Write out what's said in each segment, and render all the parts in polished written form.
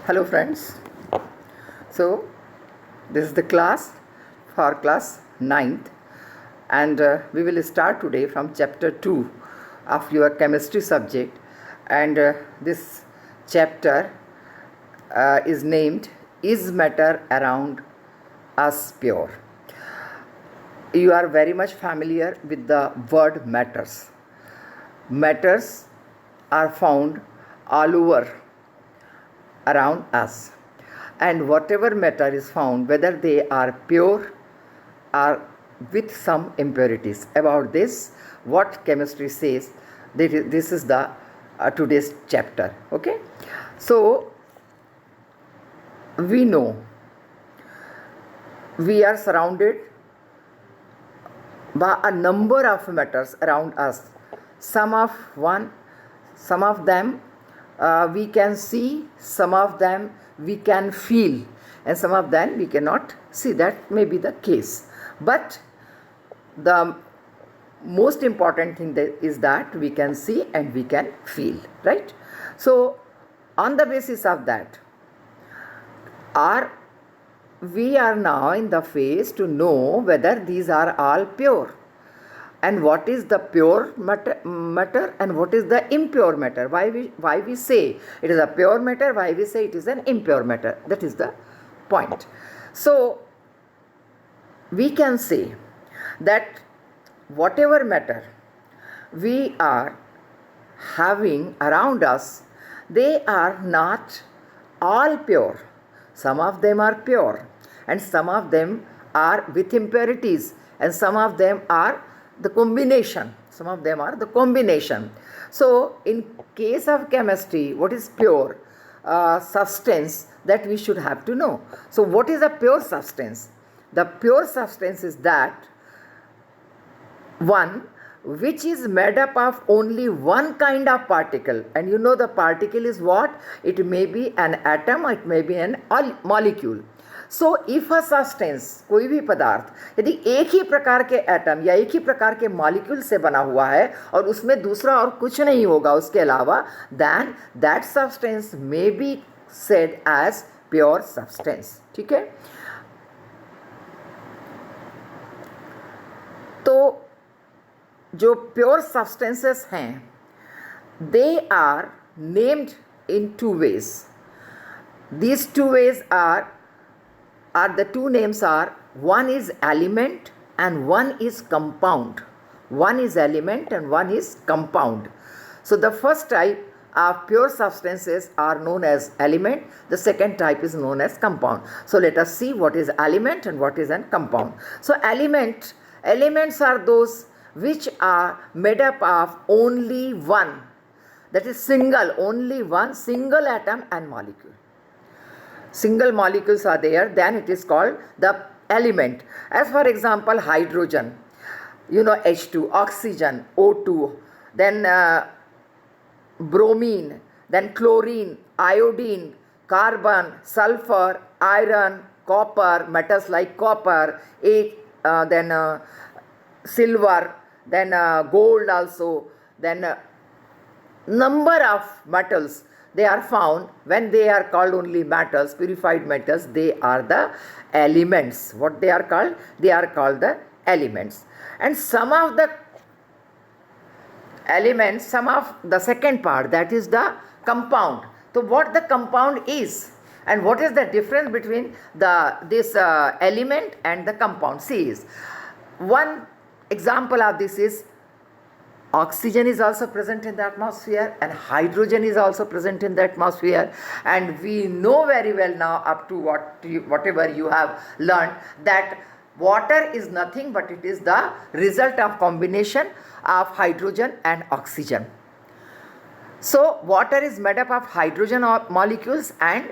Hello friends. So this is the class for class 9th and we will start today from chapter 2 of your chemistry subject, and this chapter is named Is Matter Around Us Pure? You are very much familiar with the word matters. Matters are found all over around us, and whatever matter is found, whether they are pure or with some impurities. About this, what chemistry says, this is the today's chapter. Okay, so we know we are surrounded by a number of matters around us. Some of them we can see, some of them we can feel, and some of them we cannot see. That may be the case, but the most important thing is that we can see and we can feel, right? So on the basis of that, we are now in the phase to know whether these are all pure, and what is the pure matter and what is the impure matter. Why we say it is a pure matter, why we say it is an impure matter. That is the point. So we can say that whatever matter we are having around us, they are not all pure. Some of them are pure, and some of them are with impurities, and some of them are the combination. So in case of chemistry, what is pure substance, that we should have to know. So what is a pure substance? The pure substance is that one which is made up of only one kind of particle, and you know the particle is what? It may be an atom, it may be an molecule. So if a substance, कोई भी पदार्थ यदि एक ही प्रकार के atom या एक ही प्रकार के मॉलिक्यूल से बना हुआ है और उसमें दूसरा और कुछ नहीं होगा उसके अलावा, then that substance may be said as pure substance. ठीक है, तो जो प्योर सब्सटेंसेस हैं, they are named in two ways. These two ways are the two names are, one is element and one is compound. One is element and one is compound. So the first type of pure substances are known as element. The second type is known as compound. So let us see what is element and what is a compound. So elements are those which are made up of only one, that is only one single atom and molecule. Single molecules are there, then it is called the element. As for example, hydrogen, H2, oxygen, O2, then bromine, then chlorine, iodine, carbon, sulfur, iron, copper, metals like copper, then silver, then gold also, then number of metals. They are found when they are called only metals, purified metals. They are the elements. What they are called? They are called the elements. And some of the elements, some of the second part, that is the compound. So what the compound is and what is the difference between this element and the compound? See, one example of this is oxygen is also present in the atmosphere and hydrogen is also present in the atmosphere, and we know very well now, up to whatever you have learned, that water is nothing but it is the result of combination of hydrogen and oxygen. So water is made up of hydrogen molecules and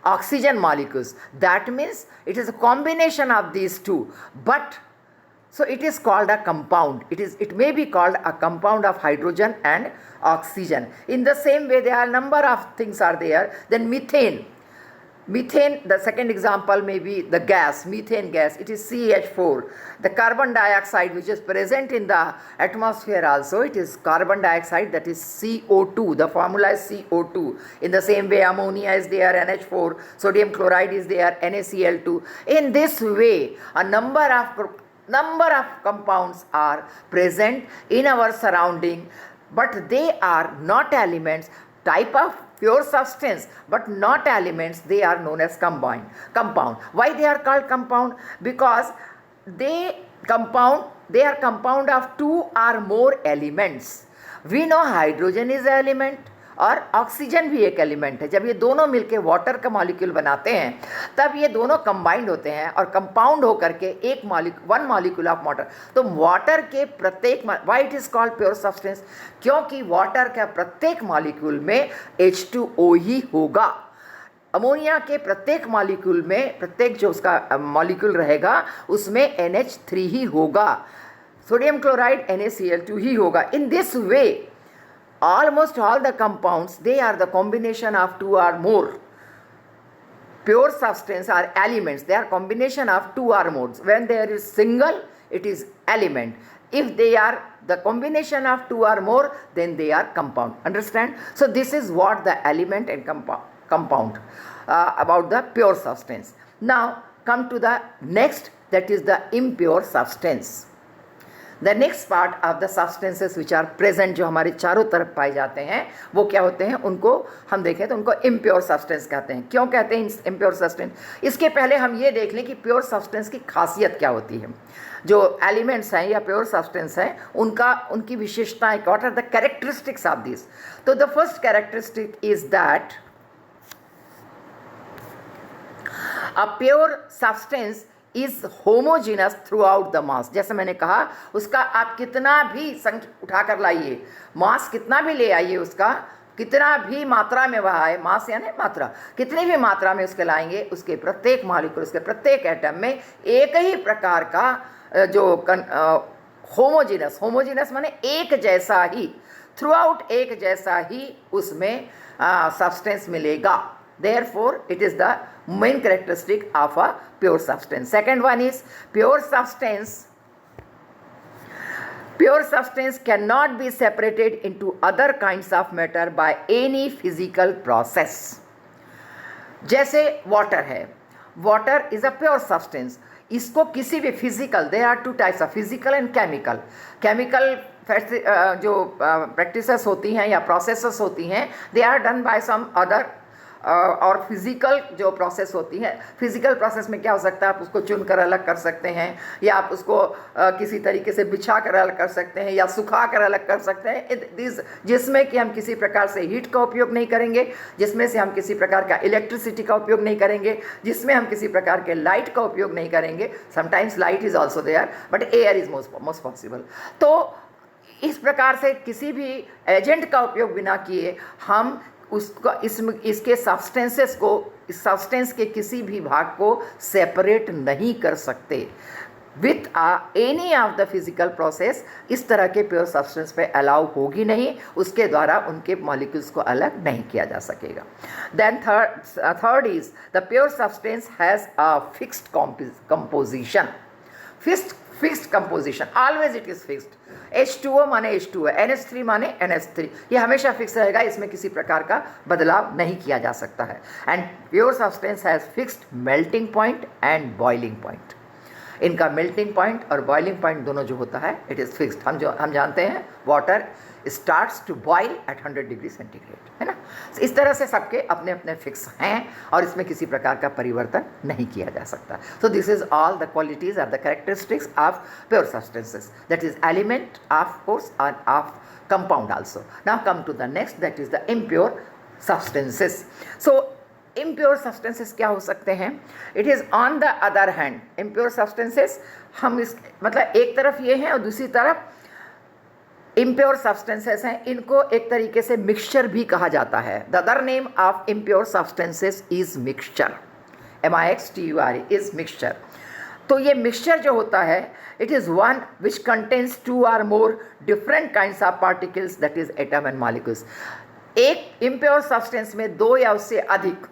oxygen molecules. That means it is a combination of these two, but so it is called a compound. It may be called a compound of hydrogen and oxygen. In the same way, there are a number of things are there. Then methane. Methane, the second example may be the gas, methane gas, it is CH4. The carbon dioxide which is present in the atmosphere also, it is carbon dioxide, that is CO2, the formula is CO2. In the same way ammonia is there, NH4, sodium chloride is there, NaCl2. In this way, a number of compounds are present in our surrounding, but they are not elements, type of pure substance but not elements. They are known as compound. Why they are called compound? Because they are compound of two or more elements. We know hydrogen is an element और oxygen भी एक element है. जब ये दोनों मिलके water का molecule बनाते हैं तब ये दोनों कंबाइंड होते हैं और कंपाउंड होकर के वन मॉलिक्यूल ऑफ वाटर. तो वाटर के प्रत्येक, why it is called pure substance, क्योंकि वाटर का प्रत्येक मॉलिक्यूल में H2O ही होगा. अमोनिया के प्रत्येक मॉलिक्यूल में, प्रत्येक जो उसका मॉलिक्यूल रहेगा उसमें NH3 ही होगा. सोडियम क्लोराइड NaCl2 ही होगा. इन this way almost all the compounds, they are the combination of two or more. Pure substance are elements, they are combination of two or more. When there is single, it is element. If they are the combination of two or more, then they are compound. Understand? So this is what the element and compound about the pure substance. Now come to the next, that is the impure substance. The next part of the substances which are present, जो हमारे चारों तरफ पाए जाते हैं, वो क्या होते हैं, उनको हम देखें तो उनको impure substance कहते हैं. क्यों कहते हैं impure substance? इसके पहले हम ये देख लें कि pure substance की खासियत क्या होती है. जो एलिमेंट्स हैं या प्योर सब्सटेंस हैं उनकी विशेषताएं, what are the characteristics of this? तो the first characteristic is that a pure substance is homogeneous through out the mass. जैसे मैंने कहा, उसका आप कितना भी संख्या उठा कर लाइए, मास कितना भी ले आइए, उसका कितना भी मात्रा में वह आए, मास यानी मात्रा, कितनी भी मात्रा में उसके लाएंगे, उसके प्रत्येक मॉलिक्यूल, उसके प्रत्येक एटम में एक ही प्रकार का जो होमोजीनस माने एक जैसा ही, थ्रू आउट एक जैसा ही उसमें सब्सटेंस मिलेगा. Therefore, it is the main characteristic of a pure substance. Second one is pure substance. Pure substance cannot be separated into other kinds of matter by any physical process. जैसे water है, water is a pure substance. इसको किसी भी physical, there are two types of physical and chemical. Chemical जो practices होती हैं या processes होती हैं, they are done by some other. और फिज़िकल जो प्रोसेस होती है, फिज़िकल प्रोसेस में क्या हो सकता है, आप उसको चुन कर अलग कर सकते हैं, या आप उसको किसी तरीके से बिछा कर अलग कर सकते हैं, या सुखा कर अलग कर सकते हैं, जिसमें कि हम किसी प्रकार से हीट का उपयोग नहीं करेंगे, जिसमें से हम किसी प्रकार का इलेक्ट्रिसिटी का उपयोग नहीं करेंगे, जिसमें हम किसी प्रकार के लाइट का उपयोग नहीं करेंगे. Sometimes light is also there but air is most possible. तो इस प्रकार से किसी भी एजेंट का उपयोग बिना किए हम उसका इसके सब्सटेंसेस को, इस सब्सटेंस के किसी भी भाग को सेपरेट नहीं कर सकते with any of the physical process. इस तरह के प्योर सब्सटेंस पे अलाउ होगी नहीं, उसके द्वारा उनके मॉलिक्यूल्स को अलग नहीं किया जा सकेगा. Then third is the pure substance has a fixed composition. Fixed composition, always it is fixed. H2O माने H2O, NH3 माने NH3, ये हमेशा फिक्स रहेगा, इसमें किसी प्रकार का बदलाव नहीं किया जा सकता है. And pure substance has fixed melting point and boiling point. इनका मेल्टिंग पॉइंट और बॉइलिंग पॉइंट दोनों जो होता है, इट इज़ फिक्स्ड. हम जानते हैं water starts to boil at 100 degree centigrade, है ना. इस तरह से सबके अपने अपने फिक्स हैं और इसमें किसी प्रकार का परिवर्तन नहीं किया जा सकता. So this is all the qualities are the characteristics of pure substances, that is element of course and of compound also. Now come to the next, that is the impure substances. So impure substances क्या हो सकते हैं? It is on the other hand, impure substances हम इस मतलब एक तरफ ये हैं और दूसरी तरफ इम्प्योर सब्सटेंसेस हैं. इनको एक तरीके से मिक्सचर भी कहा जाता है. The other name of impure substances is mixture, MIXTURE is mixture. तो ये मिक्सचर जो होता है, it is one which contains two or more different kinds of particles, that is atom and molecules. एक इम्प्योर सब्सटेंस में दो या उससे अधिक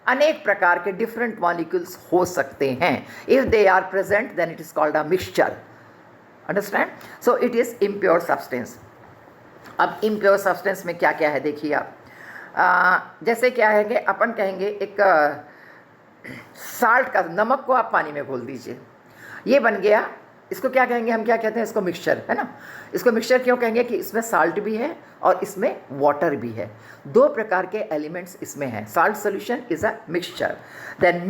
अनेक प्रकार के डिफरेंट मॉलिक्यूल्स हो सकते हैं. If they are present then it is called a mixture. Understand? So it is impure substance. अब इम्प्योर सब्सटेंस में क्या क्या है देखिए आप. जैसे क्या है कि अपन कहेंगे एक साल्ट का, नमक को आप पानी में घोल दीजिए, ये बन गया. इसको क्या कहेंगे, हम क्या कहते हैं इसको, मिक्सचर, है ना. इसको मिक्सचर क्यों कहेंगे कि इसमें साल्ट भी है और इसमें वाटर भी है. दो प्रकार के एलिमेंट्स इसमें हैं. Salt solution is a mixture. Then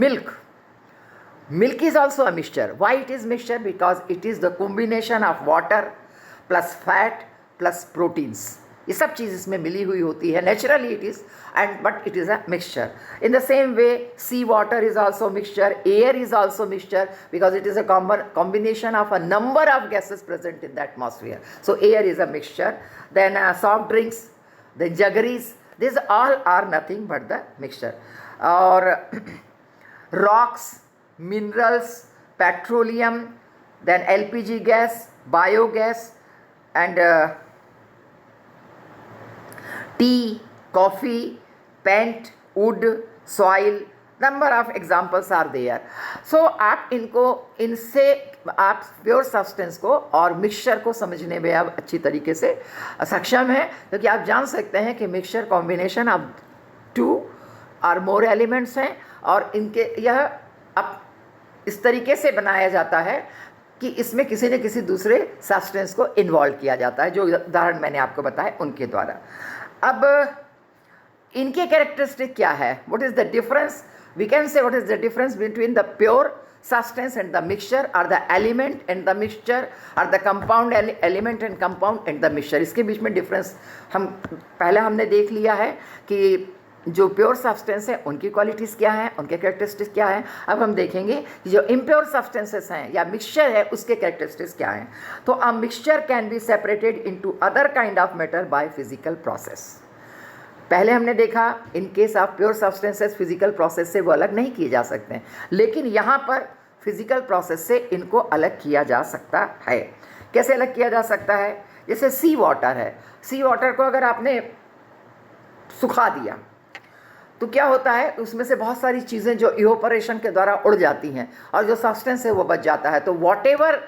milk is also a mixture. Why it is mixture? Because it is the combination of water plus fat plus proteins. ये सब चीज़ इसमें मिली हुई होती है. Naturally it is, and but it is a mixture. In the same way sea water is also mixture. Air is also mixture because it is a combination of a number of gases present in the atmosphere. So air is a mixture. Then soft drinks, then jaggeries, these all are nothing but the mixture. Or rocks, minerals, petroleum, then LPG gas, biogas, and tea, coffee, paint, wood, soil, number of examples are there. So आप इनसे आप pure substance को और mixture को समझने में आप अच्छी तरीके से सक्षम हैं, क्योंकि आप जान सकते हैं कि मिक्सचर कॉम्बिनेशन ऑफ 2 और मोर एलिमेंट्स हैं, और इनके यह अब इस तरीके से बनाया जाता है कि इसमें किसी न किसी दूसरे सब्सटेंस को इन्वॉल्व किया जाता है, जो उदाहरण मैंने आपको बताए उनके द्वारा. अब इनके कैरेक्टरिस्टिक क्या है? What is the difference? We can say what is the difference between the pure substance and the mixture, or the element and the mixture, or the compound element and compound and the mixture. इसके बीच में difference हम पहले हमने देख लिया है कि जो प्योर सब्सटेंस है उनकी क्वालिटीज़ क्या हैं, उनके कैरेक्टरिस्टिक्स क्या हैं. अब हम देखेंगे कि जो इम्प्योर सब्सटेंसेस हैं या मिक्सचर है उसके कैरेक्टरिस्टिक्स क्या हैं. तो a mixture can be separated into other kind of matter by physical process. पहले हमने देखा in case of pure substances physical process से वो अलग नहीं किए जा सकते हैं, लेकिन यहाँ पर फिजिकल प्रोसेस से इनको अलग किया जा सकता है. कैसे अलग किया जा सकता है? जैसे सी वाटर है. सी वाटर को अगर आपने सुखा दिया तो क्या होता है, उसमें से बहुत सारी चीज़ें जो इवोपरेशन के द्वारा उड़ जाती हैं और जो सब्सटेंस है वो बच जाता है. तो what ever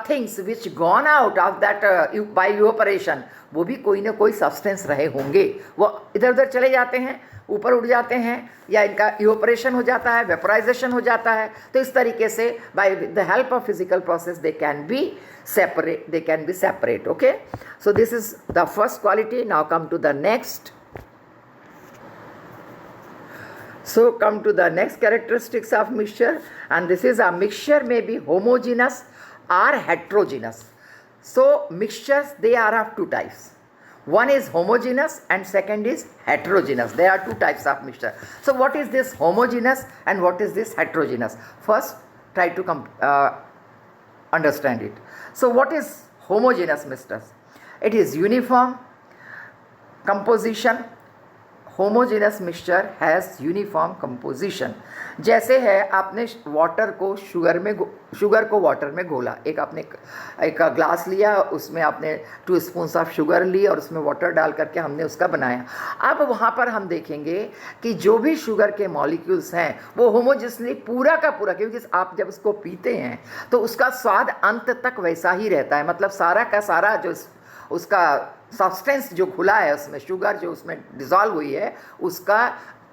things which gone out of that bye evaporation, वो भी कोई ना कोई सब्सटेंस रहे होंगे, वो इधर उधर चले जाते हैं, ऊपर उड़ जाते हैं, या इनका इवोपरेशन हो जाता है, वेपराइजेशन हो जाता है. तो इस तरीके से by the help of physical process they can be separate. Okay, so this is the first quality. Now come to the next. So come to the next characteristics of mixture, and this is a mixture may be homogeneous or heterogeneous. So mixtures, they are of 2 types. One is homogeneous and second is heterogeneous. There are 2 types of mixture. So what is this homogeneous and what is this heterogeneous? First try to understand it. So what is homogeneous mixtures? It is uniform composition. Homogeneous mixture has uniform composition. जैसे है आपने water को sugar को water में घोला, एक glass लिया, उसमें आपने 2 स्पून्स ऑफ शुगर ली और उसमें वाटर डाल करके हमने उसका बनाया. अब वहाँ पर हम देखेंगे कि जो भी शुगर के मॉलिक्यूल्स हैं वो होमोजेनसली पूरा का पूरा, क्योंकि आप जब उसको पीते हैं तो उसका स्वाद अंत तक वैसा ही रहता है. मतलब सारा का सारा जो उसका सब्सटेंस जो खुला है, उसमें शुगर जो उसमें डिज़ोल्व हुई है, उसका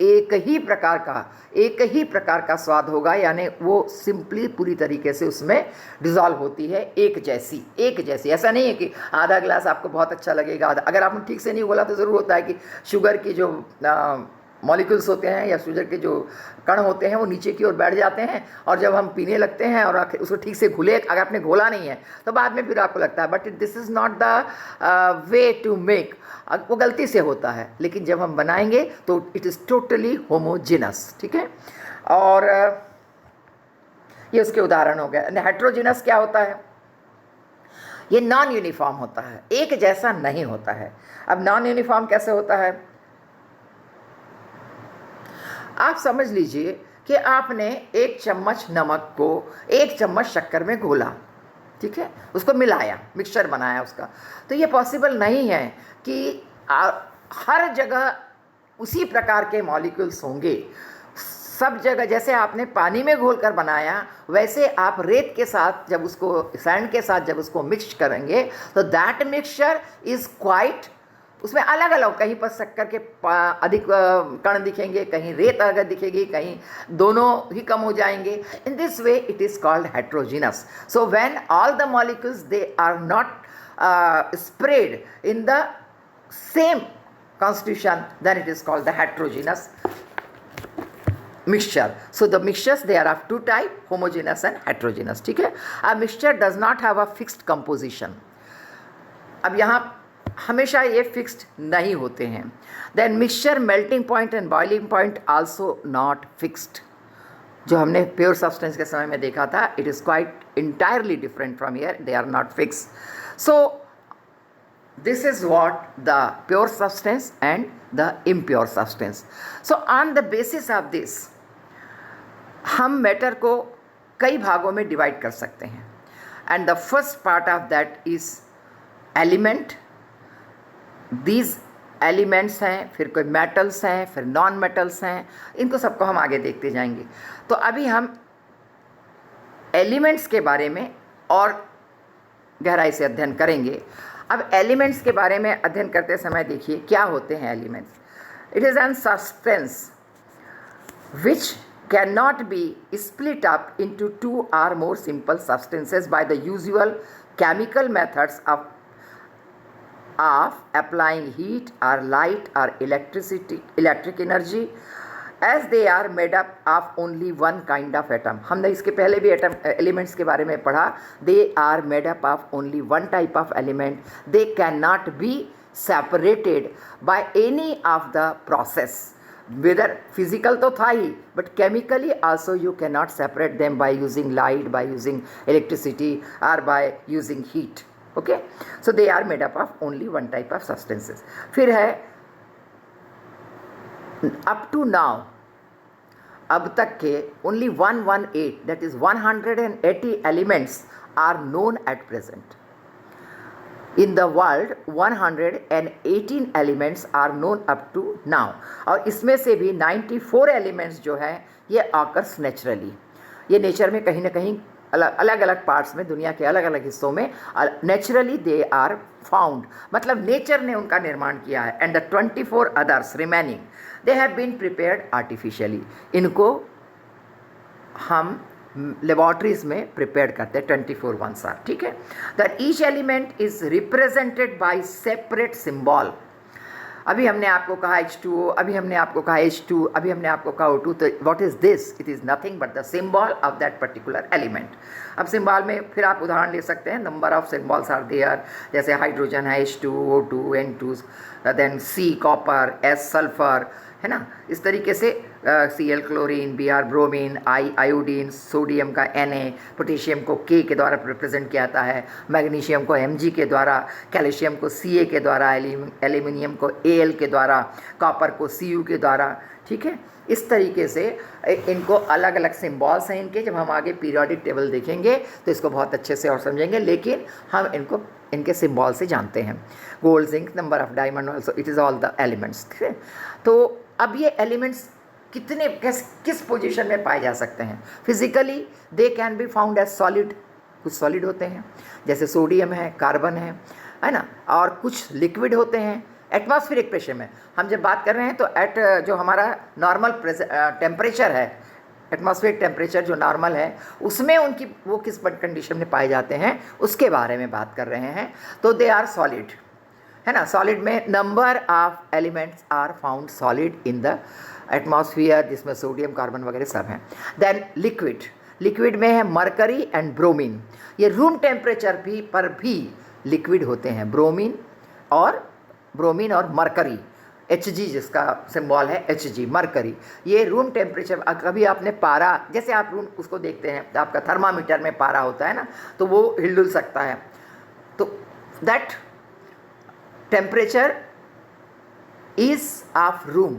एक ही प्रकार का स्वाद होगा. यानी वो सिंपली पूरी तरीके से उसमें डिज़ोल्व होती है, एक जैसी. ऐसा नहीं है कि आधा गिलास आपको बहुत अच्छा लगेगा, अगर आपने ठीक से नहीं बोला तो ज़रूर होता है कि शुगर की जो मॉलिक्यूल्स होते हैं या शुगर के जो कण होते हैं वो नीचे की ओर बैठ जाते हैं, और जब हम पीने लगते हैं और उसको ठीक से अगर आपने घोला नहीं है तो बाद में फिर आपको लगता है, but this is not the way to make. वो गलती से होता है, लेकिन जब हम बनाएंगे तो इट इज़ टोटली होमोजेनस. ठीक है, और ये उसके उदाहरण हो गए. हेट्रोजेनस क्या होता है? ये नॉन यूनिफॉर्म होता है, एक जैसा नहीं होता है. अब नॉन यूनिफॉर्म कैसे होता है? आप समझ लीजिए कि आपने 1 चम्मच नमक को 1 चम्मच शक्कर में घोला, ठीक है, उसको मिलाया, मिक्सचर बनाया उसका. तो ये पॉसिबल नहीं है कि हर जगह उसी प्रकार के मॉलिक्यूल्स होंगे. सब जगह जैसे आपने पानी में घोल कर बनाया, वैसे आप रेत के साथ जब उसको, सैंड के साथ जब उसको मिक्स करेंगे, तो दैट मिक्सचर इज क्वाइट, उसमें अलग अलग, कहीं पर शक्कर के अधिक कण दिखेंगे, कहीं रेत अगर दिखेगी, कहीं दोनों ही कम हो जाएंगे. In this way it is called heterogeneous. So when all the molecules they are not spread in the same constitution, then it is called the heterogeneous mixture. So the mixtures, they are of two type, homogeneous and heterogeneous. ठीक है. A mixture does not have a fixed composition. अब यहाँ हमेशा ये fixed नहीं होते हैं. Then mixture melting point and boiling point also not fixed. जो हमने प्योर सब्सटेंस के समय में देखा था, it is quite entirely different from here. They are not fixed. So this is what the pure substance and the impure substance. So on the basis of this, हम matter को कई भागों में डिवाइड कर सकते हैं. And the first part of that is element. These elements हैं, फिर कोई मेटल्स हैं, फिर नॉन मेटल्स हैं, इनको सबको हम आगे देखते जाएंगे. तो अभी हम एलिमेंट्स के बारे में और गहराई से अध्ययन करेंगे. अब एलिमेंट्स के बारे में अध्ययन करते समय देखिए क्या होते हैं elements. It is an substance which cannot be split up into two or more simple substances by the usual chemical methods of applying heat or light or electric energy, as they are made up of only one kind of atom. हमने इसके पहले भी elements के बारे में पढ़ा. They are made up of only one type of element. They cannot be separated by any of the process. Whether physical तो था ही, but chemically also you can not separate them by using light, by using electricity और by using heat. Okay, so they are made up of only one type of substances. फिर है up to now, अब तक के only 118, that is 180 elements are known at present. In the world 118 elements are known up to now. और इसमें से भी 94 elements जो हैं ये ऑकर्स नेचुरली. ये नेचर में कहीं ना कहीं अलग अलग पार्ट्स में, दुनिया के अलग अलग हिस्सों में नेचुरली दे आर फाउंड, मतलब नेचर ने उनका निर्माण किया है. And the 24 others remaining they have been prepared artificially. इनको हम लेबॉर्ट्रीज में प्रिपेयर करते हैं. 24 वंस आर. ठीक है. That each element is represented by separate symbol. अभी हमने आपको कहा H2O, अभी हमने आपको कहा H2, अभी हमने आपको कहा O2. तो what is this? It is nothing but the symbol of that particular element. अब सिंबल में फिर आप उदाहरण ले सकते हैं. Number of symbols are there, जैसे हाइड्रोजन है H2, O2, N2, देन C कॉपर, S सल्फर, है ना. इस तरीके से Cl chlorine, Br bromine, I iodine, sodium का Na, पोटेशियम को K के द्वारा रिप्रेजेंट किया जाता है, मैग्नीशियम को Mg के द्वारा, कैल्शियम को Ca के द्वारा, एल्यूमिनियम को Al के द्वारा, कॉपर को Cu के द्वारा. ठीक है. इस तरीके से इनको अलग अलग सिम्बॉल्स हैं इनके. जब हम आगे पीरियोडिक टेबल देखेंगे तो इसको बहुत अच्छे से और समझेंगे, लेकिन हम इनको इनके सिम्बॉल से जानते हैं. Gold, zinc, number of diamond, also it is all the elements. ठीक है. तो अब ये एलिमेंट्स कितने किस पोजीशन में पाए जा सकते हैं. Physically they can be found as solid. कुछ सॉलिड होते हैं जैसे सोडियम है, कार्बन है ना. और कुछ लिक्विड होते हैं एटमॉस्फेरिक प्रेशर में. हम जब बात कर रहे हैं तो एट जो हमारा नॉर्मल टेम्परेचर है, एटमॉस्फेरिक टेम्परेचर जो नॉर्मल है, उसमें उनकी वो किस कंडीशन में पाए जाते हैं उसके बारे में बात कर रहे हैं. तो दे आर सॉलिड, है ना. सॉलिड में number of elements are found solid in the atmosphere, जिसमें सोडियम, कार्बन वगैरह सब हैं. देन लिक्विड, लिक्विड में है मरकरी एंड ब्रोमीन. ये रूम टेम्परेचर पर भी लिक्विड होते हैं. ब्रोमीन और मरकरी, Hg जिसका सिंबल है Hg, मरकरी. ये रूम टेम्परेचर, कभी आपने पारा, जैसे आप रूम उसको देखते हैं तो आपका थर्मामीटर में पारा होता है ना, तो वो हिलडुल सकता है. तो that temperature is of room.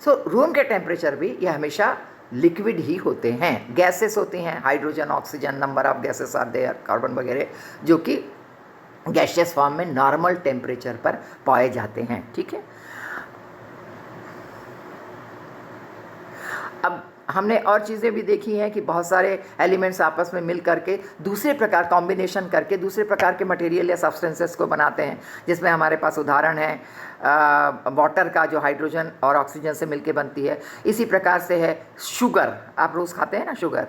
So room के टेम्परेचर भी ये हमेशा लिक्विड ही होते हैं. गैसेस होती हैं, hydrogen, oxygen, number of gases are there, carbon वगैरह, जो कि गैसियस फॉर्म में नॉर्मल टेम्परेचर पर पाए जाते हैं. ठीक है. अब हमने और चीज़ें भी देखी हैं कि बहुत सारे एलिमेंट्स आपस में मिल करके दूसरे प्रकार कॉम्बिनेशन करके दूसरे प्रकार के मटेरियल या सब्सटेंसेस को बनाते हैं, जिसमें हमारे पास उदाहरण है वाटर का, जो हाइड्रोजन और ऑक्सीजन से मिलके बनती है। इसी प्रकार से है शुगर, आप रोज़ खाते हैं ना sugar,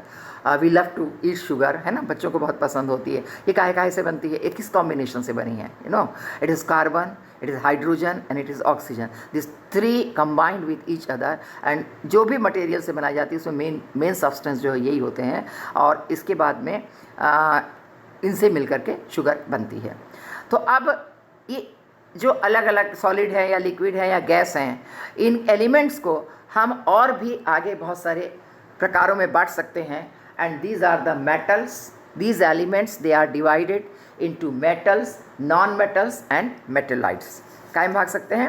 we love to eat sugar, है ना, बच्चों को बहुत पसंद होती है। ये काहे काहे से बनती है, ये किस कॉम्बिनेशन से बनी है, you know, it is carbon, it is hydrogen and it is oxygen, these three combined with each other, and जो भी मटेरियल से बनाई जाती है उसमें मेन सब्सटेंस जो है यही होते हैं, और इसके बाद में इनसे मिलकर के शुगर बनती है। तो अब ये जो अलग अलग सॉलिड है या लिक्विड है या गैस हैं, इन एलिमेंट्स को हम और भी आगे बहुत सारे प्रकारों में बांट सकते हैं, and these are the metals, these elements they are divided into metals, non metals and metallites। काय में भाग सकते हैं,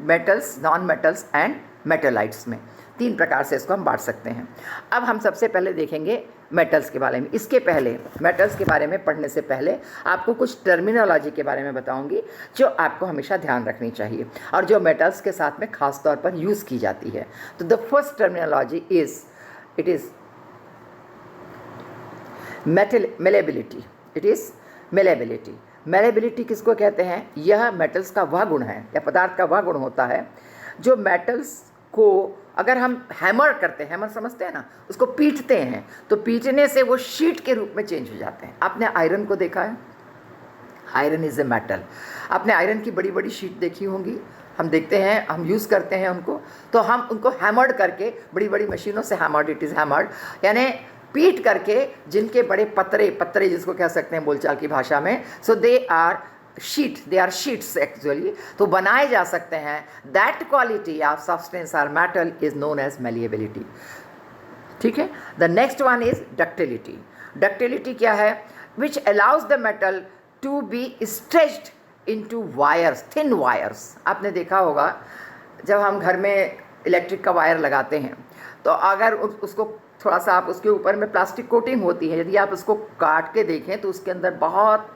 metals, non metals and metallites में, तीन प्रकार से इसको हम बांट सकते हैं। अब हम सबसे पहले देखेंगे मेटल्स के बारे में। इसके पहले मेटल्स के बारे में पढ़ने से पहले आपको कुछ टर्मिनोलॉजी के बारे में बताऊंगी जो आपको हमेशा ध्यान रखनी चाहिए और जो मेटल्स के साथ में खास तौर पर यूज़ की जाती है। तो the first terminology is, it is malleability. It is malleability. Malleability किसको कहते हैं, यह मेटल्स का वह गुण है या पदार्थ का वह गुण होता है जो मेटल्स को अगर हम हैमर करते हैं, हैमर समझते हैं ना, उसको पीटते हैं तो पीटने से वो शीट के रूप में चेंज हो जाते हैं। आपने आयरन को देखा है, आयरन इज़ ए मेटल। आपने आयरन की बड़ी बड़ी शीट देखी होंगी, हम देखते हैं, हम यूज़ करते हैं उनको, तो हम उनको हैमर्ड करके बड़ी बड़ी मशीनों से हैमर्ड, इट इज़ हैमर्ड, यानी पीट करके जिनके बड़े पतरे पतरे जिसको कह सकते हैं बोलचाल की भाषा में, so they are sheet, they are sheets actually, तो बनाए जा सकते हैं। That quality of substance or metal is known as malleability. ठीक है। The next one is ductility. Ductility क्या है, which allows the metal to be stretched into wires, thin wires. आपने देखा होगा जब हम घर में इलेक्ट्रिक का वायर लगाते हैं तो अगर उसको थोड़ा सा आप उसके ऊपर में प्लास्टिक कोटिंग होती है, यदि आप उसको काट के देखें तो उसके अंदर बहुत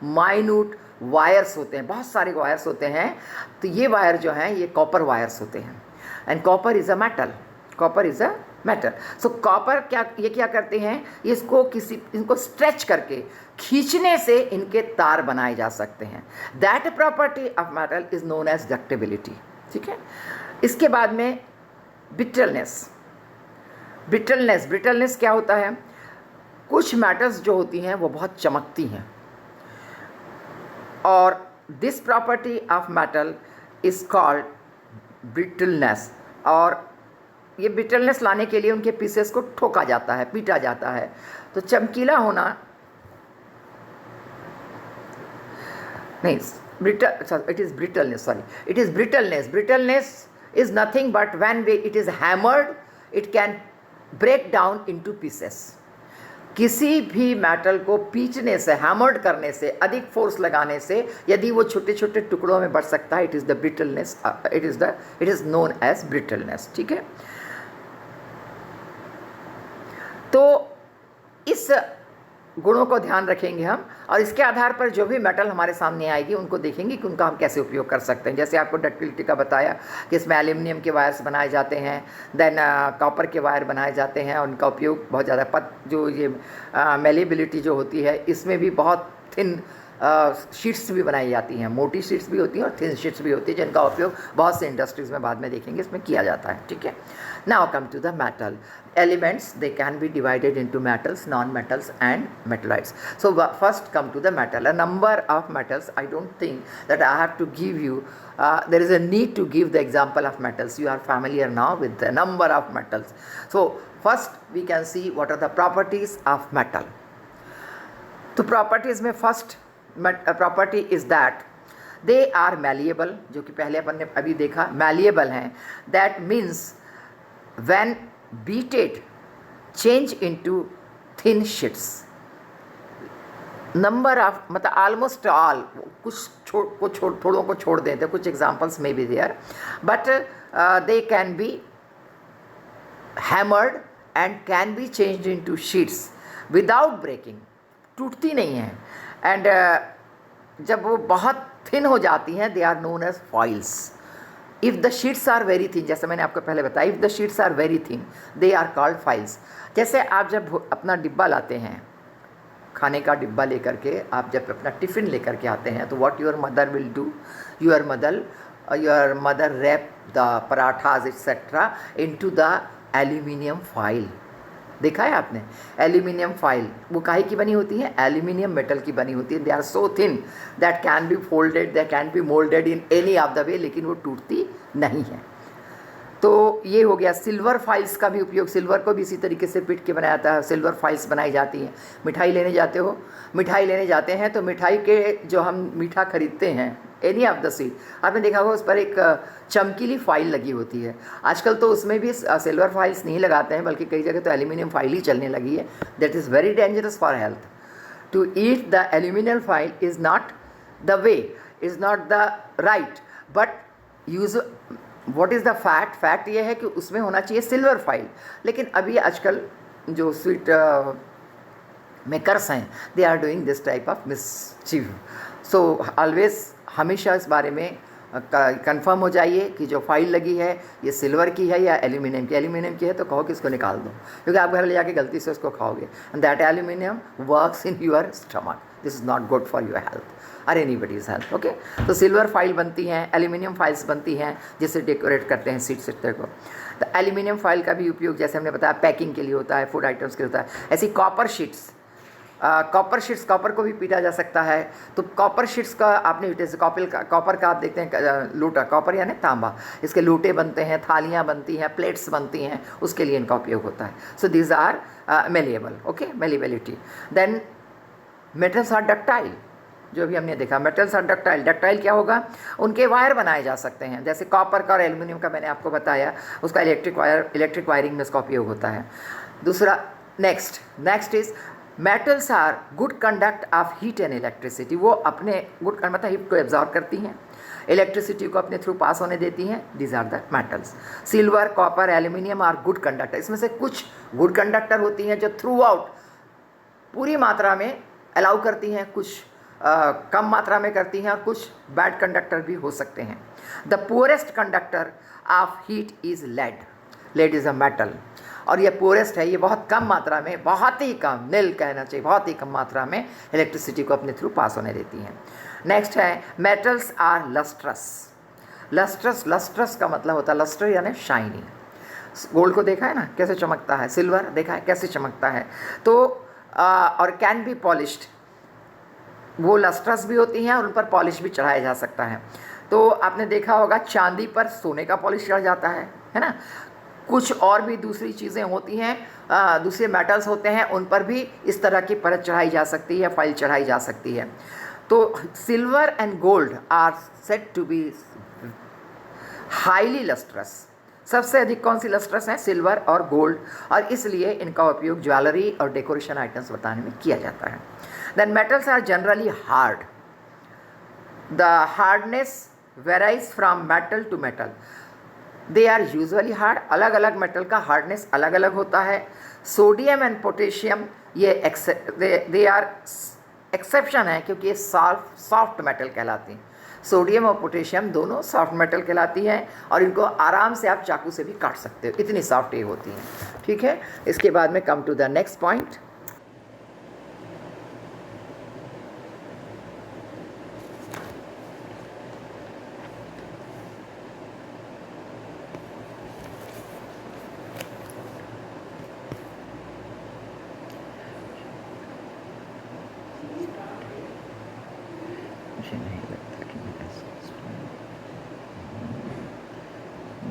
माइन्यूट वायर्स होते हैं, बहुत सारे वायर्स होते हैं। तो ये वायर जो हैं ये कॉपर वायर्स होते हैं, and copper is a metal, copper is a metal. So copper क्या करते हैं, इनको स्ट्रेच करके खींचने से इनके तार बनाए जा सकते हैं। That property of metal is known as ductility. ठीक है। इसके बाद में ब्रिटलनेस। ब्रिटलनेस क्या होता है, कुछ मेटल्स जो होती हैं वो बहुत चमकती हैं, और this property of metal is called brittleness. और ये ब्रिटलनेस लाने के लिए उनके पीसेस को ठोका जाता है, पीटा जाता है। तो चमकीला होना नहीं, it is brittleness. Brittleness is nothing but when it is hammered, it can break down into pieces. किसी भी मेटल को पीटने से, हैमर्ड करने से, अधिक फोर्स लगाने से यदि वो छोटे छोटे टुकड़ों में बढ़ सकता है, it is the brittleness, it is known as brittleness. ठीक है। तो इस गुणों को ध्यान रखेंगे हम, और इसके आधार पर जो भी मेटल हमारे सामने आएगी उनको देखेंगे कि उनका हम कैसे उपयोग कर सकते हैं। जैसे आपको डक्टिलिटी का बताया कि इसमें एल्यूमिनियम के वायर्स बनाए जाते हैं, देन कॉपर के वायर बनाए जाते हैं, और उनका उपयोग बहुत ज़्यादा जो ये मेलिएबिलिटी जो होती है इसमें भी बहुत थिन शीट्स भी बनाई जाती हैं, मोटी शीट्स भी होती हैं और थिन शीट्स भी होती हैं, जिनका उपयोग बहुत से इंडस्ट्रीज़ में बाद में देखेंगे इसमें किया जाता है। ठीक है। Now come to the metal elements. They can be divided into metals, non-metals and metallites. So first come to the metal. A number of metals, I don't think that I have to give you, there is a need to give the example of metals. You are familiar now with the number of metals. So first we can see what are the properties of metal. तो properties में first property is that they are malleable, जो कि पहले अपन ने अभी देखा malleable हैं। That means when beaten change into thin sheets. Number of मतलब ऑलमोस्ट ऑल, कुछ थोड़ों को छोड़ देते, कुछ एग्जाम्पल्स में भी there, but they can be hammered and can be changed into sheets without breaking, टूटती नहीं हैं। एंड जब वो बहुत थिन हो जाती हैं, they are known as foils. If the sheets are very thin, जैसे मैंने आपको पहले बताया, if the sheets are very thin they are called files. जैसे आप जब अपना डिब्बा लाते हैं, खाने का डिब्बा लेकर के आप जब अपना टिफ़िन लेकर के आते हैं, तो what your mother will do, your mother wrap the parathas etcetera into the aluminium file. देखा है आपने? एल्यूमिनियम फाइल वो काहे की बनी होती है? एल्यूमिनियम मेटल की बनी होती है। They are so thin that can be folded, they can be moulded in any of the way, लेकिन वो टूटती नहीं है। तो ये हो गया। सिल्वर फाइल्स का भी उपयोग, सिल्वर को भी इसी तरीके से पिट के बनाया जाता है, सिल्वर फाइल्स बनाई जाती हैं। मिठाई लेने जाते हो, मिठाई लेने जाते हैं तो मिठाई के जो हम मीठा खरीदते हैं, एनी ऑफ द स्वीट, आपने देखा होगा उस पर एक चमकीली फाइल लगी होती है। आजकल तो उसमें भी सिल्वर फाइल्स नहीं लगाते हैं, बल्कि कई जगह तो एल्यूमिनियम फाइल ही चलने लगी है। That is very dangerous for health. To eat the aluminium file is not the way, is not the right, but use what is the fact? Fact ये है कि उसमें होना चाहिए सिल्वर फाइल। लेकिन अभी आजकल जो स्वीट मेकर्स हैं, they are doing this type of mischief. So always हमेशा इस बारे में कंफर्म हो जाइए कि जो फाइल लगी है ये सिल्वर की है या एल्यूमिनियम की। एल्यूमिनियम की है तो कहो कि इसको निकाल दो, क्योंकि आप घर ले जाके गलती से उसको खाओगे। And that aluminium works in your stomach. This is not good for your health और एनीबडीज हेल्थ। ओके, तो सिल्वर फाइल बनती हैं, एल्यूमिनियम फाइल्स बनती हैं जिससे डेकोरेट करते हैं सीट सिट्टर को। तो एल्यूमिनियम फाइल का भी उपयोग जैसे हमने बताया पैकिंग के लिए होता है, फूड आइटम्स के लिए होता है। ऐसी कॉपर शीट्स, कॉपर को भी पीटा जा सकता है। तो कॉपर शीट्स का आपने जैसे कॉपर का आप देखते हैं लोटा, कॉपर यानी तांबा, इसके लोटे बनते हैं, थालियाँ बनती हैं, प्लेट्स बनती हैं, उसके लिए इनका उपयोग होता है। So these are malleable. Okay, malleability. Then metals are ductile, जो भी हमने देखा मेटल्स आर डक्टाइल। डक्टाइल क्या होगा? उनके वायर बनाए जा सकते हैं, जैसे कॉपर का और एल्यूमिनियम का मैंने आपको बताया, उसका इलेक्ट्रिक वायरिंग में इसका उपयोग होता है। दूसरा next is metals are good conduct of heat and electricity. वो अपने गुड मतलब हीट को एब्जॉर्ब करती हैं, इलेक्ट्रिसिटी को अपने थ्रू पास होने देती हैं। These are the metals. Silver, copper, aluminium are good conductor. इसमें से कुछ गुड कंडक्टर होती हैं जो थ्रू आउट पूरी मात्रा में अलाउ करती हैं, कुछ कम मात्रा में करती हैं, और कुछ बैड कंडक्टर भी हो सकते हैं। The poorest conductor of heat is lead. Lead is a metal, और ये पुअरेस्ट है, ये बहुत कम मात्रा में, बहुत ही कम, नील कहना चाहिए, बहुत ही कम मात्रा में इलेक्ट्रिसिटी को अपने थ्रू पास होने देती हैं। नेक्स्ट है मेटल्स आर लस्ट्रस। लस्ट्रस का मतलब होता है, लस्टर यानी शाइनी। गोल्ड को देखा है ना कैसे चमकता है, सिल्वर देखा है कैसे चमकता है। तो और कैन बी पॉलिश्ड, वो लस्ट्रस भी होती हैं और उन पर पॉलिश भी चढ़ाया जा सकता है। तो आपने देखा होगा चांदी पर सोने का पॉलिश चढ़ जाता है ना। कुछ और भी दूसरी चीज़ें होती हैं, दूसरे मेटल्स होते हैं, उन पर भी इस तरह की परत चढ़ाई जा सकती है, फाइल चढ़ाई जा सकती है। तो silver and gold are said to be highly lustrous. सबसे अधिक कौन सी लस्ट्रस हैं? सिल्वर और गोल्ड, और इसलिए इनका उपयोग ज्वेलरी और डेकोरेशन आइटम्स बताने में किया जाता है। Then metals are generally hard. The hardness varies from metal to metal. They are usually hard. अलग अलग मेटल का हार्डनेस अलग अलग होता है। सोडियम एंड पोटेशियम ये दे आर एक्सेप्शन है, क्योंकि ये सॉफ्ट मेटल कहलाती हैं। सोडियम और पोटेशियम दोनों सॉफ्ट मेटल कहलाती हैं, और इनको आराम से आप चाकू से भी काट सकते हो, इतनी सॉफ्ट ये होती हैं। ठीक है, इसके बाद में come to the next point.